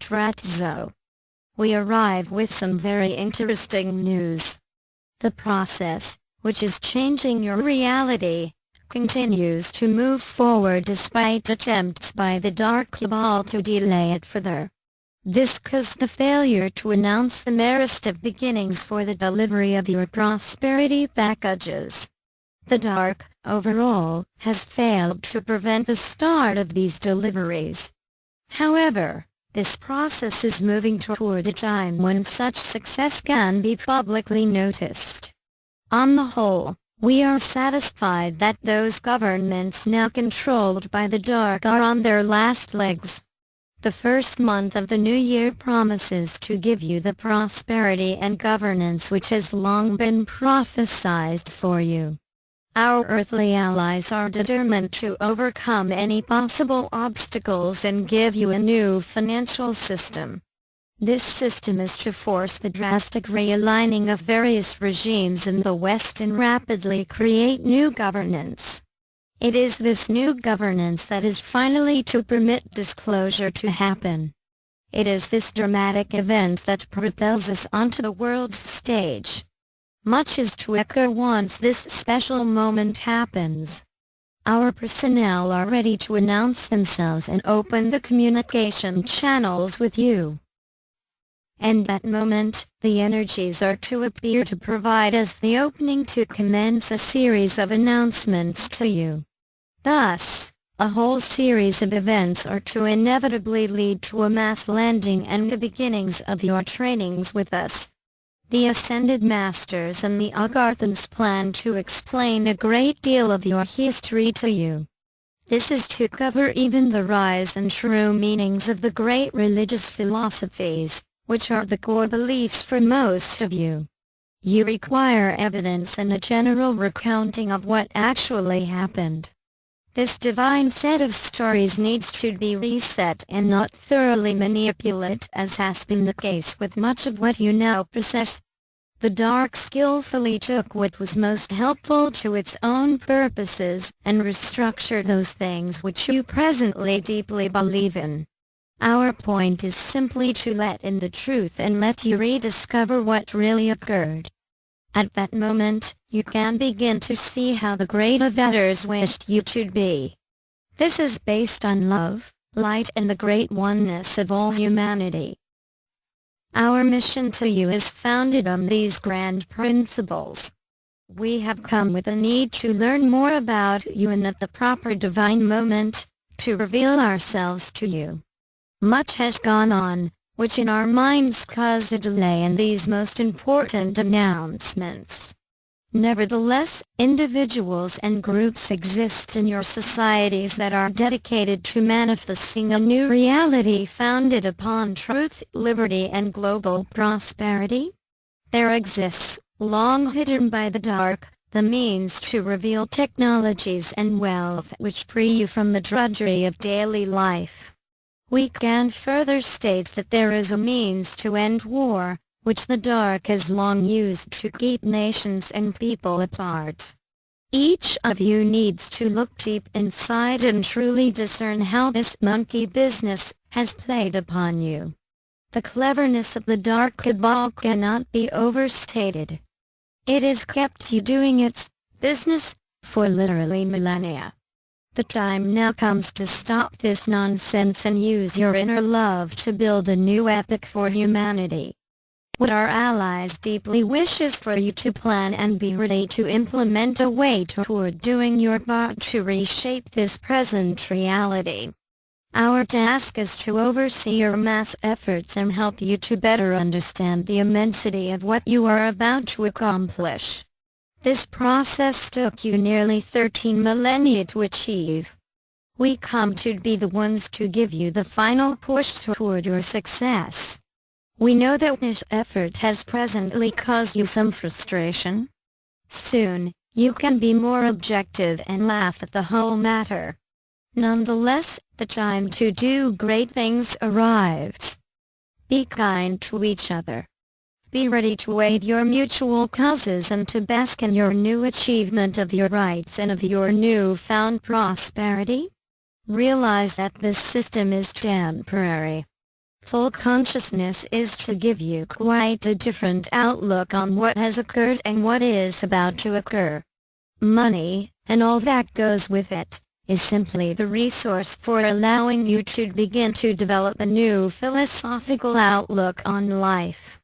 Selamat. We arrive with some very interesting news. The process, which is changing your reality, continues to move forward despite attempts by the dark cabal to delay it further. This caused the failure to announce the merest of beginnings for the delivery of your prosperity packages. The dark, overall, has failed to prevent the start of these deliveries. However, this process is moving toward a time when such success can be publicly noticed. On the whole, we are satisfied that those governments now controlled by the dark are on their last legs. The first month of the new year promises to give you the prosperity and governance which has long been prophesied for you. Our earthly allies are determined to overcome any possible obstacles and give you a new financial system. This system is to force the drastic realigning of various regimes in the West and rapidly create new governance. It is this new governance that is finally to permit disclosure to happen. It is this dramatic event that propels us onto the world's stage. Much is to occur once this special moment happens. Our personnel are ready to announce themselves and open the communication channels with you. And that moment, the energies are to appear to provide us the opening to commence a series of announcements to you. Thus, a whole series of events are to inevitably lead to a mass landing and the beginnings of your trainings with us. The Ascended Masters and the Agarthans plan to explain a great deal of your history to you. This is to cover even the rise and true meanings of the great religious philosophies, which are the core beliefs for most of you. You require evidence and a general recounting of what actually happened. This divine set of stories needs to be reset and not thoroughly manipulated as has been the case with much of what you now possess. The dark skillfully took what was most helpful to its own purposes and restructured those things which you presently deeply believe in. Our point is simply to let in the truth and let you rediscover what really occurred. At that moment, you can begin to see how the great avatars wished you to be. This is based on love, light and the great oneness of all humanity. Our mission to you is founded on these grand principles. We have come with a need to learn more about you and at the proper divine moment, to reveal ourselves to you. Much has gone on, which in our minds caused a delay in these most important announcements. Nevertheless, individuals and groups exist in your societies that are dedicated to manifesting a new reality founded upon truth, liberty and global prosperity. There exists, long hidden by the dark, the means to reveal technologies and wealth which free you from the drudgery of daily life. We can further state that there is a means to end war, which the dark has long used to keep nations and people apart. Each of you needs to look deep inside and truly discern how this monkey business has played upon you. The cleverness of the dark cabal cannot be overstated. It has kept you doing its business for literally millennia. The time now comes to stop this nonsense and use your inner love to build a new epoch for humanity. What our allies deeply wish is for you to plan and be ready to implement a way toward doing your part to reshape this present reality. Our task is to oversee your mass efforts and help you to better understand the immensity of what you are about to accomplish. This process took you nearly 13 millennia to achieve. We come to be the ones to give you the final push toward your success. We know that this effort has presently caused you some frustration. Soon, you can be more objective and laugh at the whole matter. Nonetheless, the time to do great things arrives. Be kind to each other. Be ready to aid your mutual causes and to bask in your new achievement of your rights and of your new-found prosperity. Realize that this system is temporary. Full consciousness is to give you quite a different outlook on what has occurred and what is about to occur. Money, and all that goes with it, is simply the resource for allowing you to begin to develop a new philosophical outlook on life.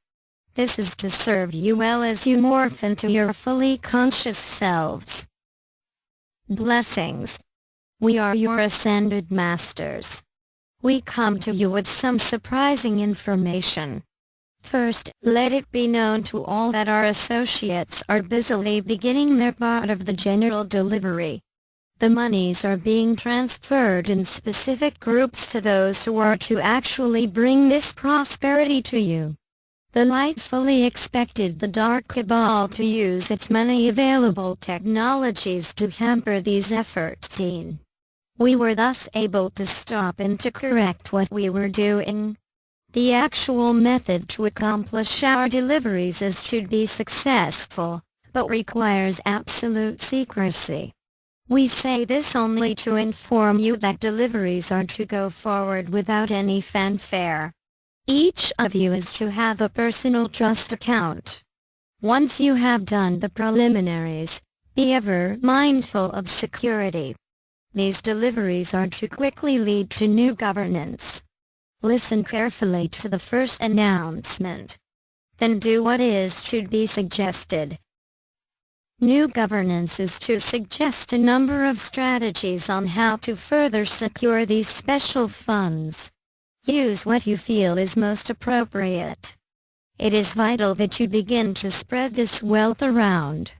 This is to serve you well as you morph into your fully conscious selves. Blessings. We are your ascended masters. We come to you with some surprising information. First, let it be known to all that our associates are busily beginning their part of the general delivery. The monies are being transferred in specific groups to those who are to actually bring this prosperity to you. The light fully expected the dark cabal to use its many available technologies to hamper these efforts. We were thus able to stop and to correct what we were doing. The actual method to accomplish our deliveries is to be successful, but requires absolute secrecy. We say this only to inform you that deliveries are to go forward without any fanfare. Each of you is to have a personal trust account. Once you have done the preliminaries, be ever mindful of security. These deliveries are to quickly lead to new governance. Listen carefully to the first announcement. Then do what is to be suggested. New governance is to suggest a number of strategies on how to further secure these special funds. Use what you feel is most appropriate. It is vital that you begin to spread this wealth around.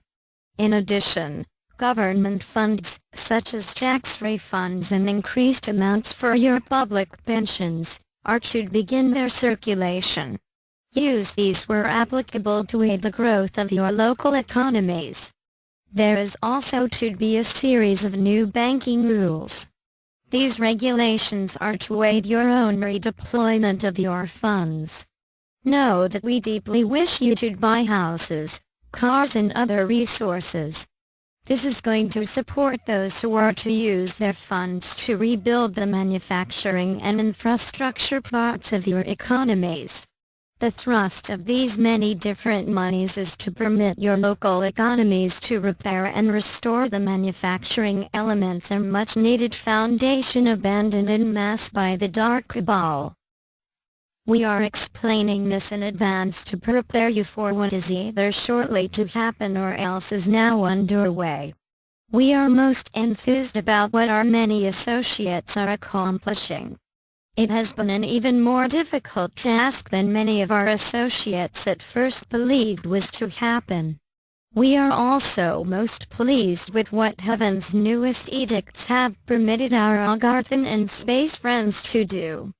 In addition, government funds, such as tax refunds and increased amounts for your public pensions, are to begin their circulation. Use these where applicable to aid the growth of your local economies. There is also to be a series of new banking rules. These regulations are to aid your own redeployment of your funds. Know that we deeply wish you to buy houses, cars and other resources. This is going to support those who are to use their funds to rebuild the manufacturing and infrastructure parts of your economies. The thrust of these many different monies is to permit your local economies to repair and restore the manufacturing elements and much-needed foundation abandoned en masse by the dark cabal. We are explaining this in advance to prepare you for what is either shortly to happen or else is now underway. We are most enthused about what our many associates are accomplishing. It has been an even more difficult task than many of our associates at first believed was to happen. We are also most pleased with what Heaven's newest edicts have permitted our Agarthan and space friends to do.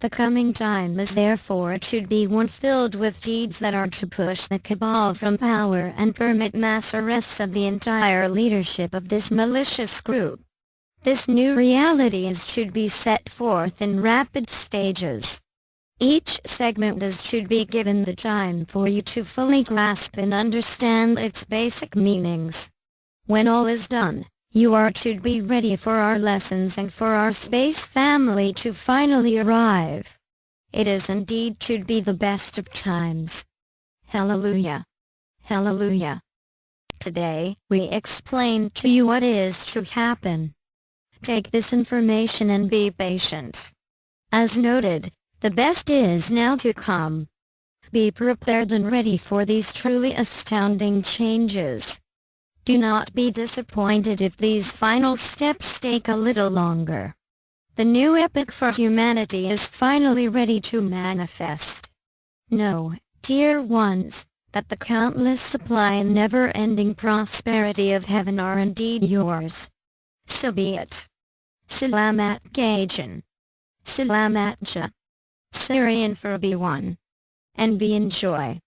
The coming time is therefore to be one filled with deeds that are to push the cabal from power and permit mass arrests of the entire leadership of this malicious group. This new reality is to be set forth in rapid stages. Each segment is to be given the time for you to fully grasp and understand its basic meanings. When all is done, you are to be ready for our lessons and for our space family to finally arrive. It is indeed to be the best of times. Hallelujah. Hallelujah. Today, we explain to you what is to happen. Take this information and be patient. As noted, the best is now to come. Be prepared and ready for these truly astounding changes. Do not be disappointed if these final steps take a little longer. The new epoch for humanity is finally ready to manifest. Know, Tier 1s, that the countless supply and never-ending prosperity of heaven are indeed yours. So be it. Selamat Ja. Syrian for B1. And be enjoy.